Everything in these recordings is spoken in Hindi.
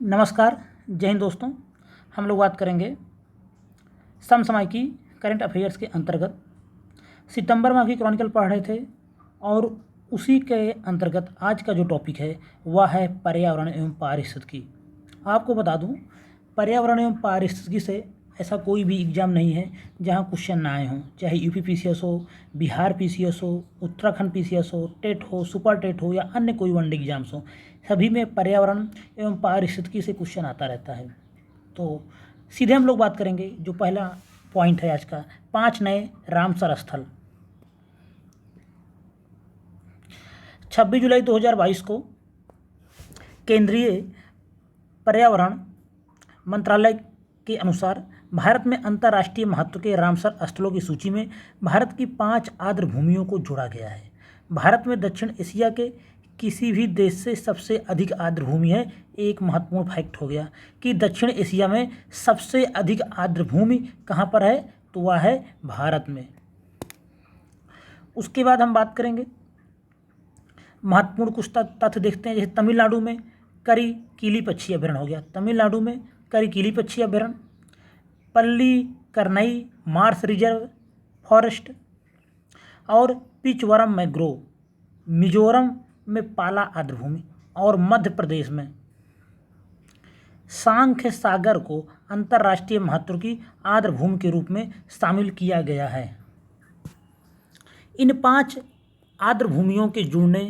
नमस्कार, जय हिंद दोस्तों। हम लोग बात करेंगे समसामयिकी करंट अफेयर्स के अंतर्गत। सितंबर माह की क्रॉनिकल पढ़ रहे थे और उसी के अंतर्गत आज का जो टॉपिक है वह है पर्यावरण एवं पारिस्थितिकी। आपको बता दूं, पर्यावरण एवं पारिस्थितिकी से ऐसा कोई भी एग्ज़ाम नहीं है जहां क्वेश्चन ना आए हों, चाहे यूपी पीसीएस हो, बिहार पीसीएस हो, उत्तराखंड पीसीएस हो, टेट हो, सुपर टेट हो या अन्य कोई वनडे एग्जाम्स हो, सभी में पर्यावरण एवं पारिस्थितिकी से क्वेश्चन आता रहता है। तो सीधे हम लोग बात करेंगे। जो पहला पॉइंट है आज का, 5 नए रामसर स्थल। 26 जुलाई 2022 को केंद्रीय पर्यावरण मंत्रालय के अनुसार भारत में अंतर्राष्ट्रीय महत्व के रामसर स्थलों की सूची में भारत की 5 आर्द्र भूमियों को जोड़ा गया है। भारत में दक्षिण एशिया के किसी भी देश से सबसे अधिक आर्द्र भूमि है। एक महत्वपूर्ण फैक्ट हो गया कि दक्षिण एशिया में सबसे अधिक आर्द्र भूमि कहाँ पर है, तो वह है भारत में। उसके बाद हम बात करेंगे, महत्वपूर्ण कुछ तथ्य देखते हैं। जैसे तमिलनाडु में करिकिली पक्षी अभयारण्य हो गया, तमिलनाडु में करिकिली पक्षी अभयारण्य, पल्लीकरनई मार्श रिजर्व फॉरेस्ट और पिचवरम मैंग्रोव, मिजोरम में पाला आर्द्र भूमि और मध्य प्रदेश में सांख्य सागर को अंतर्राष्ट्रीय महत्व की आर्द्र भूमि के रूप में शामिल किया गया है। इन 5 आर्द्र भूमियों के जुड़ने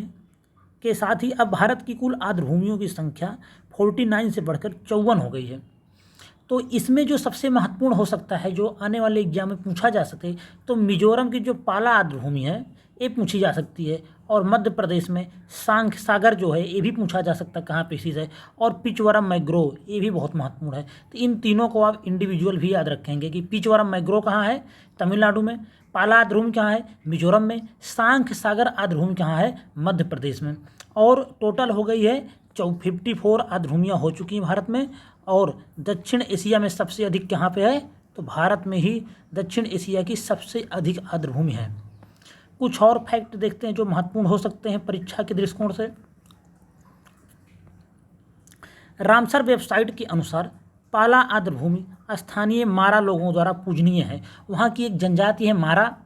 के साथ ही अब भारत की कुल आर्द्र भूमियों की संख्या 49 से बढ़कर 54 हो गई है। तो इसमें जो सबसे महत्वपूर्ण हो सकता है, जो आने वाले एग्जाम में पूछा जा सके, तो मिजोरम की जो पाला आर्द्र भूमि है ये पूछी जा सकती है, और मध्य प्रदेश में सांख्य सागर जो है ये भी पूछा जा सकता है कहाँ पे स्थित है, और पिचवरम मैंग्रोव ये भी बहुत महत्वपूर्ण है। तो इन तीनों को आप इंडिविजुअल भी याद रखेंगे कि पिचवरम मैंग्रोव कहाँ है, तमिलनाडु में, पाला आर्द्र भूमि कहाँ है, मिजोरम में, सांख्य सागर आर्द्र भूमि कहाँ है, मध्य प्रदेश में। और टोटल हो गई है 54 आर्द्र भूमियाँ हो चुकी हैं भारत में। और दक्षिण एशिया में सबसे अधिक कहाँ पे है, तो भारत में ही दक्षिण एशिया की सबसे अधिक आर्द्र भूमि है। कुछ और फैक्ट देखते हैं जो महत्वपूर्ण हो सकते हैं परीक्षा के दृष्टिकोण से। रामसर वेबसाइट के अनुसार पाला आर्द्र भूमि स्थानीय मारा लोगों द्वारा पूजनीय है। वहाँ की एक जनजाति है मारा,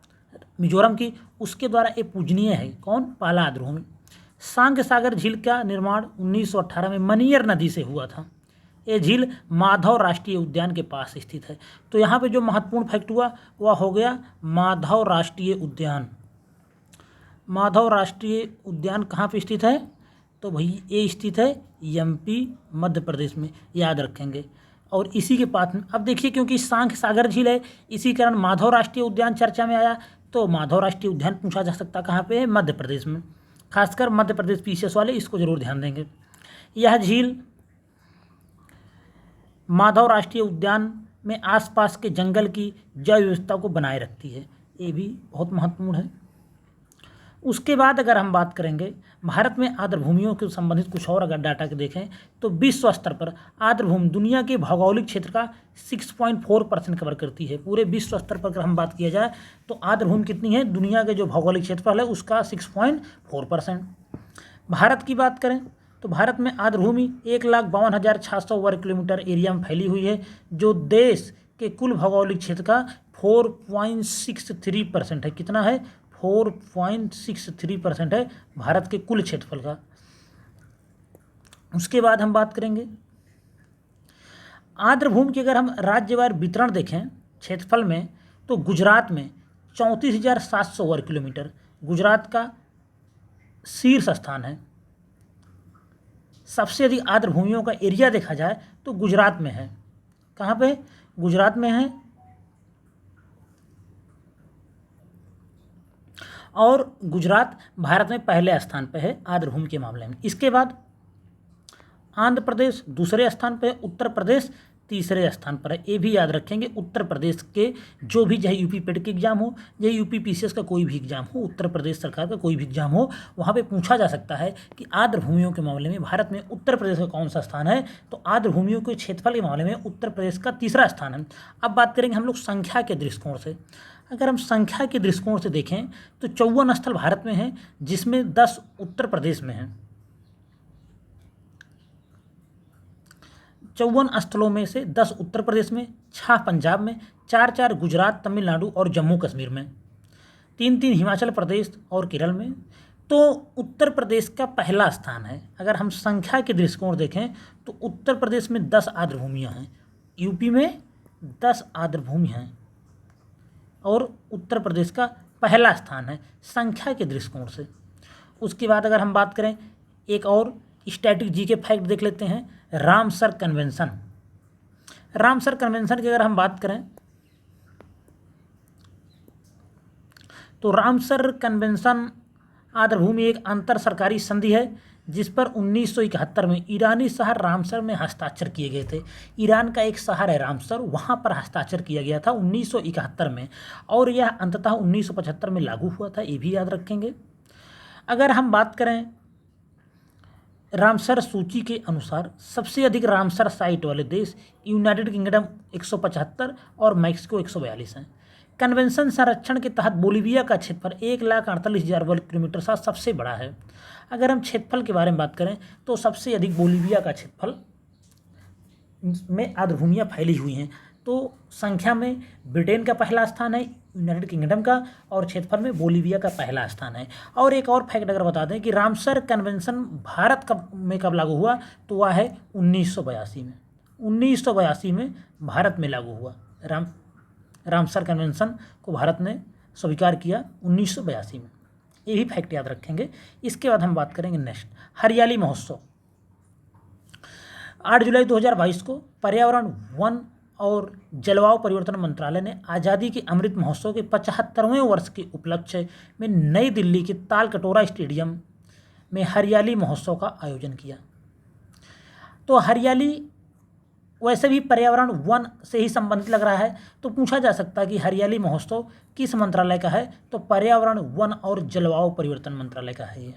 मिजोरम की, उसके द्वारा ये पूजनीय है। कौन? पाला आर्द्र भूमि। सांख्य सागर झील का निर्माण 1918 में मनियर नदी से हुआ था। ये झील माधव राष्ट्रीय उद्यान के पास स्थित है। तो यहाँ पे जो महत्वपूर्ण फैक्ट हुआ वह हो गया माधव राष्ट्रीय उद्यान। माधव राष्ट्रीय उद्यान कहाँ पे स्थित है, तो भाई ये स्थित है एमपी मध्य प्रदेश में, याद रखेंगे। और इसी के पास में अब देखिए, क्योंकि सांख्य सागर झील है इसी कारण माधव राष्ट्रीय उद्यान चर्चा में आया, तो माधव राष्ट्रीय उद्यान पूछा जा सकता कहाँ पे है, मध्य प्रदेश में। खासकर मध्य प्रदेश पीसीएस वाले इसको जरूर ध्यान देंगे। यह झील माधव राष्ट्रीय उद्यान में आसपास के जंगल की जैव विविधता को बनाए रखती है, ये भी बहुत महत्वपूर्ण है। उसके बाद अगर हम बात करेंगे भारत में आर्द्र भूमियों के संबंधित कुछ और अगर डाटा के देखें, तो विश्व स्तर पर आर्द्र भूमि दुनिया के भौगोलिक क्षेत्र का 6.4% कवर करती है। पूरे विश्व स्तर पर अगर हम बात किया जाए तो आर्द्र भूमि कितनी है, दुनिया के जो भौगोलिक क्षेत्रफल है उसका 6.4%। भारत की बात करें तो भारत में आर्द्र भूमि 1,52,600 वर्ग किलोमीटर एरिया में फैली हुई है, जो देश के कुल भौगोलिक क्षेत्र का 4.63% है। कितना है? 4.63% है भारत के कुल क्षेत्रफल का। उसके बाद हम बात करेंगे आर्द्र भूमि के अगर हम राज्यवार वितरण देखें क्षेत्रफल में, तो गुजरात में 34,700 वर्ग किलोमीटर गुजरात का शीर्ष स्थान है। सबसे अधिक आर्द्र भूमियों का एरिया देखा जाए तो गुजरात में है। कहाँ पे? गुजरात में है। और गुजरात भारत में पहले स्थान पर है आर्द्र भूमि के मामले में। इसके बाद आंध्र प्रदेश दूसरे स्थान पर है, उत्तर प्रदेश तीसरे स्थान पर है। ये भी याद रखेंगे, उत्तर प्रदेश के जो भी, चाहे यूपी पेट के एग्जाम हो या यूपी पीसीएस का कोई भी एग्जाम हो, उत्तर प्रदेश सरकार का कोई भी एग्जाम हो, वहाँ पे पूछा जा सकता है कि आर्द्र भूमियों के मामले में भारत में उत्तर प्रदेश का कौन सा स्थान है, तो आर्द्र भूमियों के क्षेत्रफल के मामले में उत्तर प्रदेश का तीसरा स्थान है। अब बात करेंगे हम लोग संख्या के दृष्टिकोण से। अगर हम संख्या के दृष्टिकोण से देखें तो 54 स्थल भारत में हैं, जिसमें 10 उत्तर प्रदेश में हैं। 54 स्थलों में से 10 उत्तर प्रदेश में, 6 पंजाब में, 4 गुजरात, तमिलनाडु और जम्मू कश्मीर में, 3 हिमाचल प्रदेश और केरल में। तो उत्तर प्रदेश का पहला स्थान है। अगर हम संख्या के दृष्टिकोण देखें तो उत्तर प्रदेश में 10 आर्द्रभूमियाँ हैं, यूपी में 10 आर्द्रभूमि हैं और उत्तर प्रदेश का पहला स्थान है संख्या के दृष्टिकोण से। उसके बाद अगर हम बात करें एक और स्टैटिक जी के फैक्ट देख लेते हैं, रामसर कन्वेंशन। रामसर कन्वेंशन की अगर हम बात करें तो रामसर कन्वेंशन आर्द्रभूमि एक अंतर सरकारी संधि है जिस पर 1971 में ईरानी शहर रामसर में हस्ताक्षर किए गए थे। ईरान का एक शहर है रामसर, वहाँ पर हस्ताक्षर किया गया था 1971 में और यह अंततः 1975 में लागू हुआ था, ये भी याद रखेंगे। अगर हम बात करें रामसर सूची के अनुसार सबसे अधिक रामसर साइट वाले देश यूनाइटेड किंगडम 175 और मैक्सिको 142 हैं। कन्वेंशन संरक्षण के तहत बोलीविया का क्षेत्रफल 1,48,000 वर्ग किलोमीटर साथ सबसे बड़ा है। अगर हम क्षेत्रफल के बारे में बात करें तो सबसे अधिक बोलीविया का क्षेत्रफल में आर्द्रभूमियाँ फैली हुई हैं। तो संख्या में ब्रिटेन का पहला स्थान है यूनाइटेड किंगडम का और क्षेत्रफल में बोलीविया का पहला स्थान है। और एक और फैक्ट अगर बता दें कि रामसर कन्वेंशन भारत कब लागू हुआ तो वह है 1982 में। 1982 में भारत में लागू हुआ। रामसर कन्वेंशन को भारत ने स्वीकार किया 1982 में। ये भी फैक्ट याद रखेंगे। इसके बाद हम बात करेंगे नेक्स्ट हरियाली महोत्सव। 8 जुलाई 2022 को पर्यावरण, वन और जलवायु परिवर्तन मंत्रालय ने आज़ादी के अमृत महोत्सव के 75वें वर्ष के उपलक्ष्य में नई दिल्ली के तालकटोरा स्टेडियम में हरियाली महोत्सव का आयोजन किया। तो हरियाली वैसे भी पर्यावरण वन से ही संबंधित लग रहा है, तो पूछा जा सकता है कि हरियाली महोत्सव किस मंत्रालय का है, तो पर्यावरण, वन और जलवायु परिवर्तन मंत्रालय का है ये।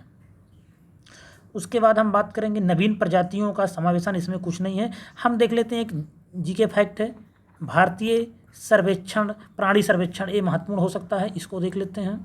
उसके बाद हम बात करेंगे नवीन प्रजातियों का समावेशन, इसमें कुछ नहीं है। हम देख लेते हैं एक जीके फैक्ट है, भारतीय सर्वेक्षण, प्राणी सर्वेक्षण, ये महत्वपूर्ण हो सकता है, इसको देख लेते हैं।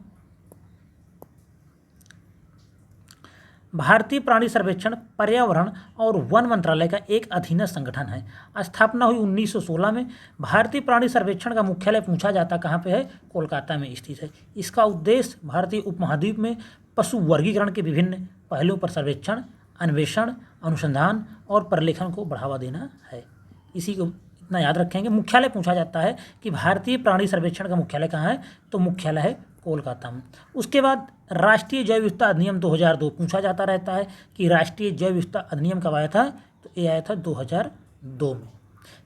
भारतीय प्राणी सर्वेक्षण पर्यावरण और वन मंत्रालय का एक अधीनस्थ संगठन है। स्थापना हुई 1916 में। भारतीय प्राणी सर्वेक्षण का मुख्यालय पूछा जाता कहाँ पे है, कोलकाता में स्थित है। इसका उद्देश्य भारतीय उपमहाद्वीप में पशु वर्गीकरण के विभिन्न पहलुओं पर सर्वेक्षण, अन्वेषण, अनुसंधान और प्रलेखन को बढ़ावा देना है। इसी को इतना याद रखेंगे। मुख्यालय पूछा जाता है कि भारतीय प्राणी सर्वेक्षण का मुख्यालय कहाँ है, तो मुख्यालय है कोलकाता में। उसके बाद राष्ट्रीय जैव विविधता अधिनियम 2002 पूछा जाता रहता है कि राष्ट्रीय जैव विविधता अधिनियम कब आया था, तो ये आया था 2002 में।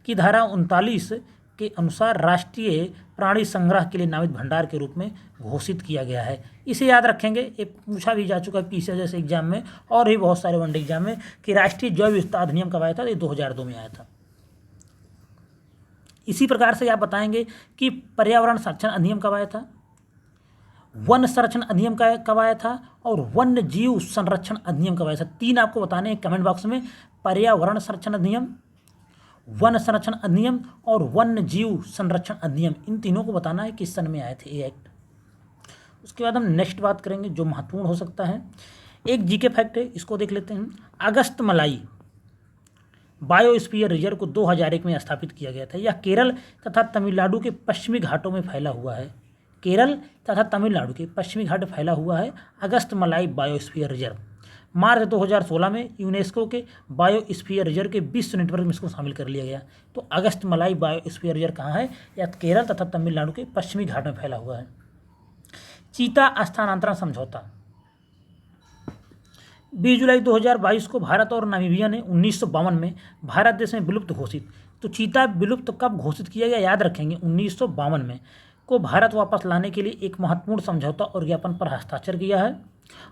कि धारा 39 के अनुसार राष्ट्रीय प्राणी संग्रह के लिए नामित भंडार के रूप में घोषित किया गया है। इसे याद रखेंगे, ये पूछा भी जा चुका है पीसीएस जैसे एग्जाम में और भी बहुत सारे वनडे एग्जाम में कि राष्ट्रीय जैव विविधता अधिनियम कब आया था, ये 2002 में आया था। इसी प्रकार से आप बताएंगे कि पर्यावरण संरक्षण अधिनियम कब आया था, वन संरक्षण अधिनियम कब आया था और वन्य जीव संरक्षण अधिनियम कब आया था। 3 आपको बताने हैं कमेंट बॉक्स में, पर्यावरण संरक्षण अधिनियम, वन संरक्षण अधिनियम और वन्य जीव संरक्षण अधिनियम, इन तीनों को बताना है किस सन में आए थे ये एक्ट। उसके बाद हम नेक्स्ट बात करेंगे जो महत्वपूर्ण हो सकता है, एक जीके फैक्ट है, इसको देख लेते हैं। अगस्त मलाई बायोस्फीयर रिजर्व को 2001 में स्थापित किया गया था। यह केरल तथा तमिलनाडु के पश्चिमी घाटों में फैला हुआ है। केरल तथा तमिलनाडु के पश्चिमी घाट फैला हुआ है अगस्त मलाई बायोस्फीयर रिजर्व। मार्च 2016 में यूनेस्को के बायोस्फीयर रिजर्व के विश्व नेटवर्क में इसको शामिल कर लिया गया। तो अगस्त मलाई बायोस्फीयर रिजर्व कहाँ है, या केरल तथा तमिलनाडु के पश्चिमी घाट में फैला हुआ है। चीता स्थानांतरण समझौता 20 जुलाई 2022 को भारत और नामीबिया ने 1952 में भारत देश में विलुप्त घोषित। तो चीता विलुप्त कब घोषित किया गया, याद रखेंगे 1952 में को भारत वापस लाने के लिए एक महत्वपूर्ण समझौता और ज्ञापन पर हस्ताक्षर किया है।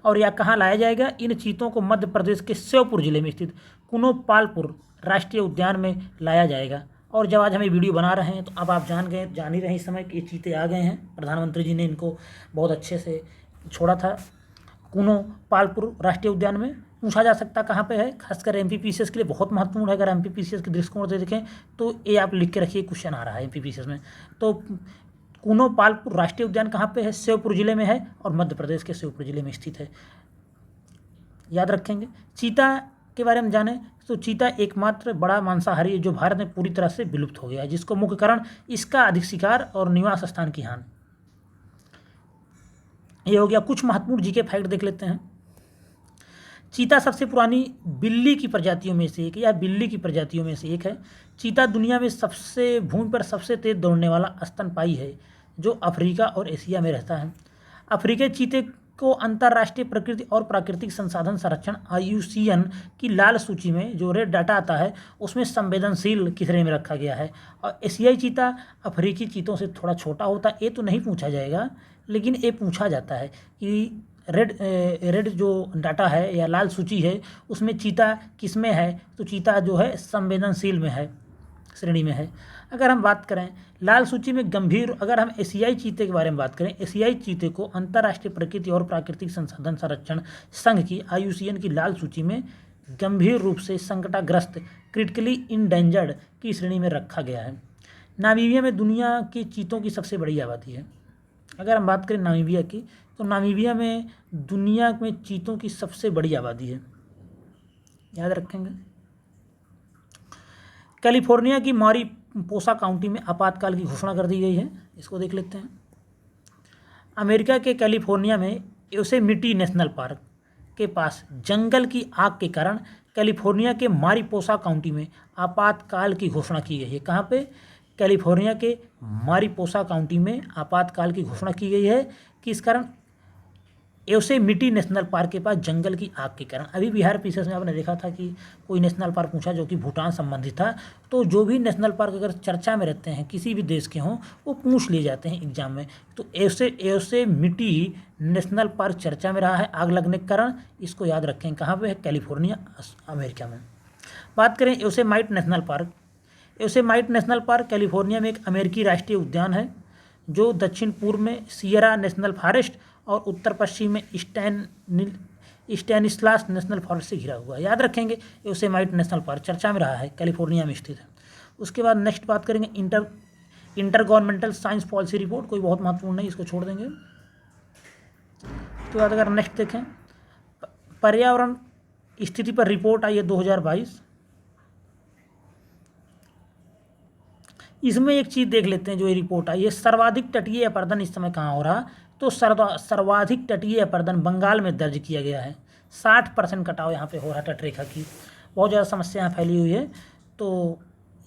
और यह कहाँ लाया जाएगा, इन चीतों को मध्य प्रदेश के श्योपुर जिले में स्थित कुनोपालपुर राष्ट्रीय उद्यान में लाया जाएगा। और जब आज हम ये वीडियो बना रहे हैं तो अब आप जान ही रहे इस समय कि ये चीते आ गए हैं। प्रधानमंत्री जी ने इनको बहुत अच्छे से छोड़ा था कुनोपालपुर राष्ट्रीय उद्यान में। पूछा जा सकता कहाँ पे है, खासकर एमपीपीसीएस के लिए बहुत महत्वपूर्ण है। अगर एमपीपीसीएस के दृष्टिकोण से देखें तो ये आप लिख के रखिए, क्वेश्चन आ रहा है एमपीपीसीएस में। तो कुनोपालपुर राष्ट्रीय उद्यान कहाँ पे है, श्योपुर जिले में है और मध्य प्रदेश के श्योपुर जिले में स्थित है, याद रखेंगे। चीता के बारे में जाने तो चीता एकमात्र बड़ा मांसाहारी है जो भारत में पूरी तरह से विलुप्त हो गया है, जिसको मुख्य कारण इसका अधिक शिकार और निवास स्थान की हानि। ये हो गया। कुछ महत्वपूर्ण जीके फैक्ट देख लेते हैं। चीता सबसे पुरानी बिल्ली की प्रजातियों में से एक, या बिल्ली की प्रजातियों में से एक है। चीता दुनिया में सबसे भूमि पर सबसे तेज दौड़ने वाला स्तनपायी है जो अफ्रीका और एशिया में रहता है। अफ्रीकी चीते को अंतर्राष्ट्रीय प्रकृति और प्राकृतिक संसाधन संरक्षण IUCN की लाल सूची में जो रेड डाटा आता है उसमें संवेदनशील की श्रेणी में रखा गया है। और एशियाई चीता अफ्रीकी चीतों से थोड़ा छोटा होता है। ये तो नहीं पूछा जाएगा, लेकिन ये पूछा जाता है कि रेड जो डाटा है या लाल सूची है उसमें चीता किस में है, तो चीता जो है संवेदनशील में है, श्रेणी में है। अगर हम बात करें लाल सूची में गंभीर, अगर हम एशियाई चीते के बारे में बात करें, एशियाई चीते को अंतर्राष्ट्रीय प्रकृति और प्राकृतिक संसाधन संरक्षण संघ की IUCN की लाल सूची में गंभीर रूप से संकटाग्रस्त क्रिटिकली इंडेंजर्ड की श्रेणी में रखा गया है। नामीबिया में दुनिया के चीतों की सबसे बड़ी आबादी है। अगर हम बात करें नामीबिया की, तो नामीबिया में दुनिया में चीतों की सबसे बड़ी आबादी है, याद रखेंगे। कैलिफोर्निया की मारिपोसा काउंटी में आपातकाल की घोषणा कर दी गई है, इसको देख लेते हैं। अमेरिका के कैलिफोर्निया में योसेमिटी नेशनल पार्क के पास जंगल की आग के कारण कैलिफोर्निया के मारिपोसा काउंटी में आपातकाल की घोषणा की गई है। कहाँ पे? कैलिफोर्निया के मारिपोसा काउंटी में आपातकाल की घोषणा की गई है। किस कारण? योसेमिटी नेशनल पार्क के पास जंगल की आग के कारण। अभी बिहार पीसीएस में आपने देखा था कि कोई नेशनल पार्क पूछा जो कि भूटान संबंधित था, तो जो भी नेशनल पार्क अगर चर्चा में रहते हैं किसी भी देश के हों वो पूछ लिए जाते हैं एग्जाम में। तो योसेमिटी नेशनल पार्क चर्चा में रहा है आग लगने के कारण, इसको याद रखें। कहाँ पे है? कैलिफोर्निया, अमेरिका में। बात करें Yosemite national park. Yosemite national park California में एक अमेरिकी राष्ट्रीय उद्यान है जो दक्षिण पूर्व में सियरा नेशनल फॉरेस्ट और उत्तर पश्चिम में स्टैनिस्लास नेशनल फॉरेस्ट से घिरा हुआ है। याद रखेंगे योसेमाइट नेशनल पार्क चर्चा में रहा है, कैलिफोर्निया में स्थित है। उसके बाद नेक्स्ट बात करेंगे inter governmental science policy report, कोई बहुत महत्वपूर्ण नहीं, इसको छोड़ देंगे। उसके बाद अगर नेक्स्ट देखें, पर्यावरण स्थिति पर रिपोर्ट आई है 2022। इसमें एक चीज़ देख लेते हैं जो ये रिपोर्ट आई है, सर्वाधिक तटीय अपरदन इस समय कहाँ हो रहा, तो सर्वाधिक तटीय अपरदन बंगाल में दर्ज किया गया है। 60% कटाव यहाँ पे हो रहा है तटरेखा की। बहुत ज़्यादा समस्या यहाँ फैली हुई है, तो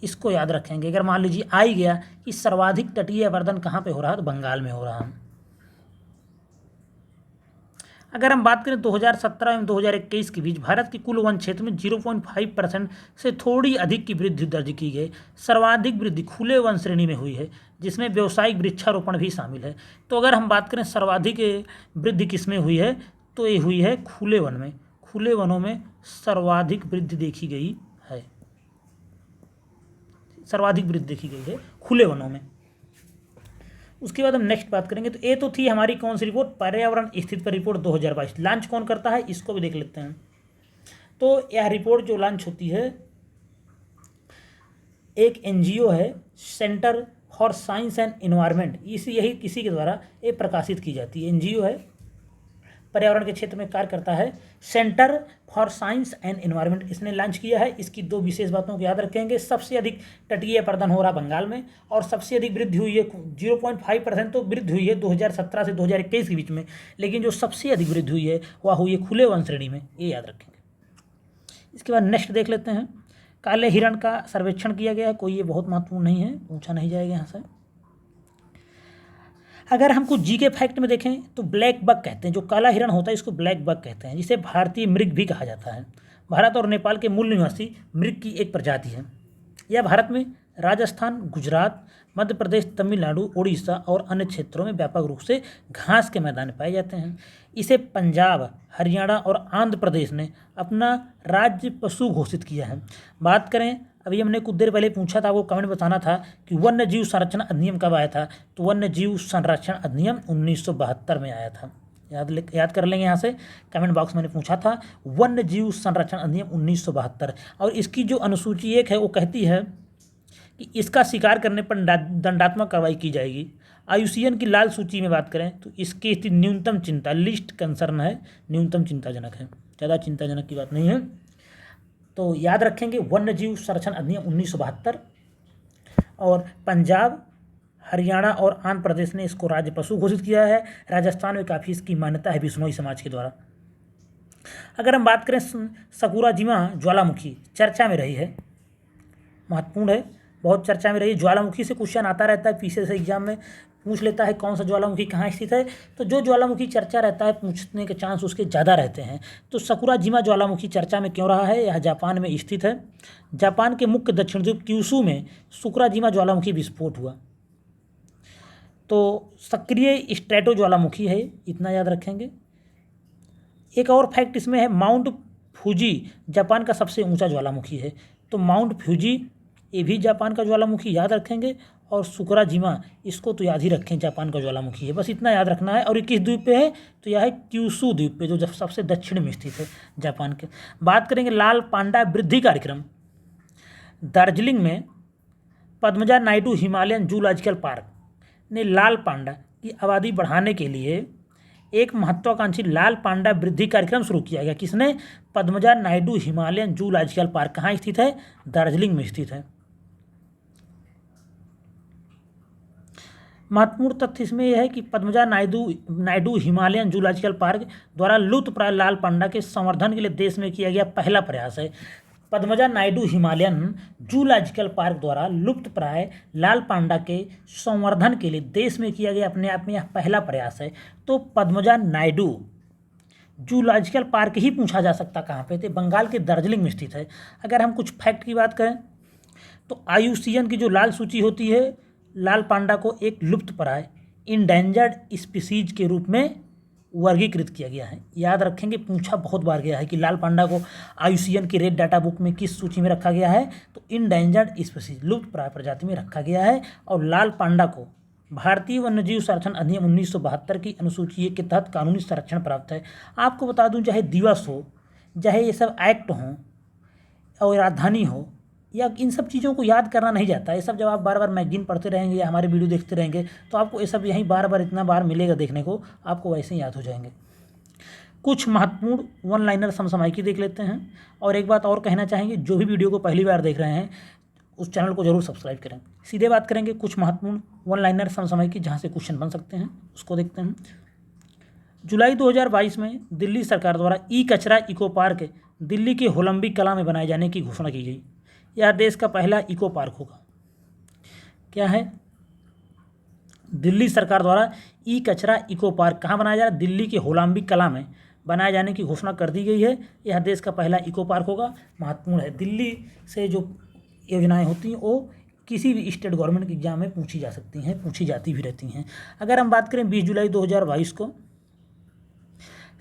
इसको याद रखेंगे। अगर मान लीजिए आ ही गया कि सर्वाधिक तटीय अपरदन कहाँ पे हो रहा है, तो बंगाल में हो रहा है। अगर हम बात करें 2017 एवं 2021 के बीच भारत के कुल वन क्षेत्र में 0.5% से थोड़ी अधिक की वृद्धि दर्ज की गई। सर्वाधिक वृद्धि खुले वन श्रेणी में हुई है, जिसमें व्यावसायिक वृक्षारोपण भी शामिल है। तो अगर हम बात करें सर्वाधिक वृद्धि किसमें हुई है, तो ये हुई है खुले वन में। खुले वनों में सर्वाधिक वृद्धि देखी गई है, सर्वाधिक वृद्धि देखी गई है खुले वनों में। उसके बाद हम नेक्स्ट बात करेंगे। तो ये तो थी हमारी कौन सी रिपोर्ट, पर्यावरण स्थिति पर रिपोर्ट 2022। लॉन्च कौन करता है, इसको भी देख लेते हैं। तो यह रिपोर्ट जो लॉन्च होती है, एक NGO है, centre for science and environment, यही किसी के द्वारा ये प्रकाशित की जाती है। NGO है, पर्यावरण के क्षेत्र में कार्य करता है, centre for science and environment, इसने लॉन्च किया है। इसकी दो विशेष बातों को याद रखेंगे। सबसे अधिक तटीय अपरदन हो रहा बंगाल में, और सबसे अधिक वृद्धि हुई है 0.5% तो वृद्धि हुई है 2017 से 2021 के बीच में, लेकिन जो सबसे अधिक वृद्धि हुई है वह हुई है खुले वन श्रेणी में, ये याद रखेंगे। इसके बाद नेक्स्ट देख लेते हैं, काले हिरण का सर्वेक्षण किया गया है। कोई ये बहुत महत्वपूर्ण नहीं है, पूछा नहीं जाएगा यहाँ से। अगर हम कुछ जीके फैक्ट में देखें तो ब्लैक बक कहते हैं, जो काला हिरण होता है इसको ब्लैक बक कहते हैं, जिसे भारतीय मृग भी कहा जाता है। भारत और नेपाल के मूल निवासी मृग की एक प्रजाति है। यह भारत में राजस्थान, गुजरात, मध्य प्रदेश, तमिलनाडु, उड़ीसा और अन्य क्षेत्रों में व्यापक रूप से घास के मैदान पाए जाते हैं। इसे पंजाब, हरियाणा और आंध्र प्रदेश ने अपना राज्य पशु घोषित किया है। बात करें, अभी हमने कुछ देर पहले पूछा था, वो कमेंट बताना था कि वन्य जीव संरक्षण अधिनियम कब आया था, तो वन्य जीव संरक्षण अधिनियम 1972 में आया था। याद कर लेंगे यहाँ से, कमेंट बॉक्स में पूछा था, वन्य जीव संरक्षण अधिनियम 1972। और इसकी जो अनुसूची 1 है वो कहती है कि इसका शिकार करने पर दंडात्मक कार्रवाई की जाएगी। IUCN की लाल सूची में बात करें तो इसकी स्थिति न्यूनतम चिंता, लिस्ट कंसर्न है, न्यूनतम चिंताजनक है, ज़्यादा चिंताजनक की बात नहीं है। तो याद रखेंगे वन्य जीव संरक्षण अधिनियम 1972, और पंजाब, हरियाणा और आंध्र प्रदेश ने इसको राज्य पशु घोषित किया है। राजस्थान में काफ़ी इसकी मान्यता है बिश्नोई समाज के द्वारा। अगर हम बात करें सकुराजिमा ज्वालामुखी, चर्चा में रही है, महत्वपूर्ण है, बहुत चर्चा में रही। ज्वालामुखी से क्वेश्चन आता रहता है, पीछे से एग्जाम में पूछ लेता है कौन सा ज्वालामुखी कहाँ स्थित है, तो जो ज्वालामुखी चर्चा रहता है पूछने के चांस उसके ज़्यादा रहते हैं। तो सकुराजिमा ज्वालामुखी चर्चा में क्यों रहा है? यह जापान में स्थित है। जापान के मुख्य दक्षिण द्वीप क्यूशू में सकुराजिमा ज्वालामुखी विस्फोट हुआ। तो सक्रिय स्ट्रेटो ज्वालामुखी है, इतना याद रखेंगे। एक और फैक्ट इसमें है, माउंट फूजी जापान का सबसे ऊंचा ज्वालामुखी है। तो माउंट फ्यूजी ये भी जापान का ज्वालामुखी याद रखेंगे, और सुकुराजिमा इसको तो याद ही रखें, जापान का ज्वालामुखी है, बस इतना याद रखना है। और ये किस द्वीप पे है? तो यह है क्यूशू द्वीप पे, जो सबसे दक्षिण में स्थित है जापान के। बात करेंगे लाल पांडा वृद्धि कार्यक्रम। दार्जिलिंग में Padmaja Naidu Himalayan zoological park ने लाल पांडा की आबादी बढ़ाने के लिए एक महत्वाकांक्षी लाल पांडा वृद्धि कार्यक्रम शुरू किया गया। किसने? Padmaja Naidu Himalayan zoological park. कहाँ स्थित है? दार्जिलिंग में स्थित है। महत्वपूर्ण तथ्य इसमें यह है कि Padmaja Naidu Himalayan zoological park द्वारा लुप्तप्राय लाल पांडा के संवर्धन के लिए देश में किया गया पहला प्रयास है। Padmaja Naidu Himalayan zoological park द्वारा लुप्तप्राय लाल पांडा के संवर्धन के लिए देश में किया गया अपने आप में यह पहला प्रयास है। तो पद्मजा नायडू जूलॉजिकल पार्क ही पूछा जा सकता कहाँ पे थे? बंगाल के दार्जिलिंग में स्थित है। अगर हम कुछ फैक्ट की बात करें तो IUCN की जो लाल सूची होती है, लाल पांडा को एक लुप्तप्राय इंडेंजर्ड स्पीसीज के रूप में वर्गीकृत किया गया है। याद रखेंगे, पूछा बहुत बार गया है कि लाल पांडा को IUCN की रेड डाटा बुक में किस सूची में रखा गया है? तो इंडेंजर्ड स्पीसीज, लुप्तप्राय प्रजाति में रखा गया है। और लाल पांडा को भारतीय वन्यजीव संरक्षण अधिनियम 1972 की अनुसूची के तहत कानूनी संरक्षण प्राप्त है। आपको बता दूं, चाहे दिवस हो, चाहे ये सब एक्ट हों और राजधानी हो, या इन सब चीज़ों को याद करना नहीं जाता। ये सब जब आप बार बार मैगजीन पढ़ते रहेंगे या हमारे वीडियो देखते रहेंगे तो आपको ये सब यहीं बार बार इतना बार मिलेगा देखने को, आपको वैसे ही याद हो जाएंगे। कुछ महत्वपूर्ण वन लाइनर समसामयिकी देख लेते हैं। और एक बात और कहना चाहेंगे, जो भी वीडियो को पहली बार देख रहे हैं उस चैनल को जरूर सब्सक्राइब करें। सीधे बात करेंगे कुछ महत्वपूर्ण वन लाइनर समसामयिकी जहाँ से क्वेश्चन बन सकते हैं, उसको देखते हैं। जुलाई 2022 में दिल्ली सरकार द्वारा कचरा इको पार्क दिल्ली के होलंबी कला में बनाए जाने की घोषणा की गई। यह देश का पहला इको पार्क होगा। क्या है? दिल्ली सरकार द्वारा कचरा इको पार्क कहाँ बनाया जा रहा है? दिल्ली के होलंबी कला में बनाए जाने की घोषणा कर दी गई है। यह देश का पहला इको पार्क होगा। महत्वपूर्ण है। दिल्ली से जो योजनाएं होती हैं वो किसी भी स्टेट गवर्नमेंट के एग्जाम में पूछी जा सकती हैं, पूछी जाती भी रहती हैं। अगर हम बात करें 20 जुलाई 2022 को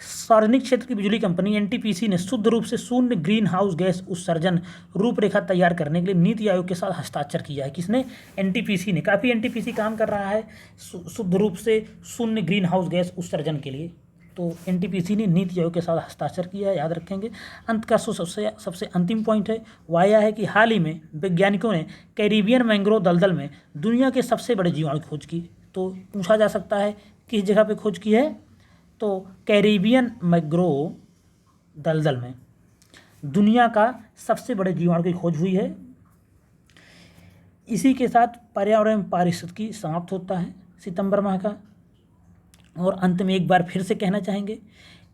सार्वजनिक क्षेत्र की बिजली कंपनी NTPC ने शुद्ध रूप से शून्य ग्रीन हाउस गैस उत्सर्जन रूपरेखा तैयार करने के लिए नीति आयोग के साथ हस्ताक्षर किया है। किसने? NTPC ने। काफ़ी NTPC काम कर रहा है शुद्ध रूप से शून्य ग्रीन हाउस गैस उत्सर्जन के लिए। तो NTPC ने नीति आयोग के साथ हस्ताक्षर किया है, याद रखेंगे। अंत का सबसे अंतिम पॉइंट है, वह यह है कि हाल ही में वैज्ञानिकों ने कैरिबियन मैंग्रोव दलदल में दुनिया के सबसे बड़े जीवाणु की खोज की। तो पूछा जा सकता है किस जगह पे खोज की है? तो कैरिबियन मैंग्रोव दलदल में दुनिया का सबसे बड़े जीवाणु की खोज हुई है। इसी के साथ पर्यावरण पारिस्थितिकी समाप्त होता है सितंबर माह का। और अंत में एक बार फिर से कहना चाहेंगे,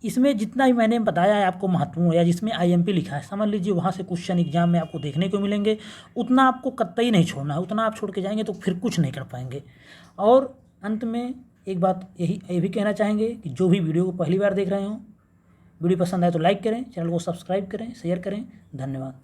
इसमें जितना भी मैंने बताया है आपको महत्वपूर्ण, या जिसमें IMP लिखा है, समझ लीजिए वहाँ से क्वेश्चन एग्जाम में आपको देखने को मिलेंगे। उतना आपको कतई नहीं छोड़ना है, उतना आप छोड़ के जाएंगे तो फिर कुछ नहीं कर पाएंगे। और अंत में एक बात ये भी कहना चाहेंगे कि जो भी वीडियो को पहली बार देख रहे हों, वीडियो पसंद आए तो लाइक करें, चैनल को सब्सक्राइब करें, शेयर करें। धन्यवाद।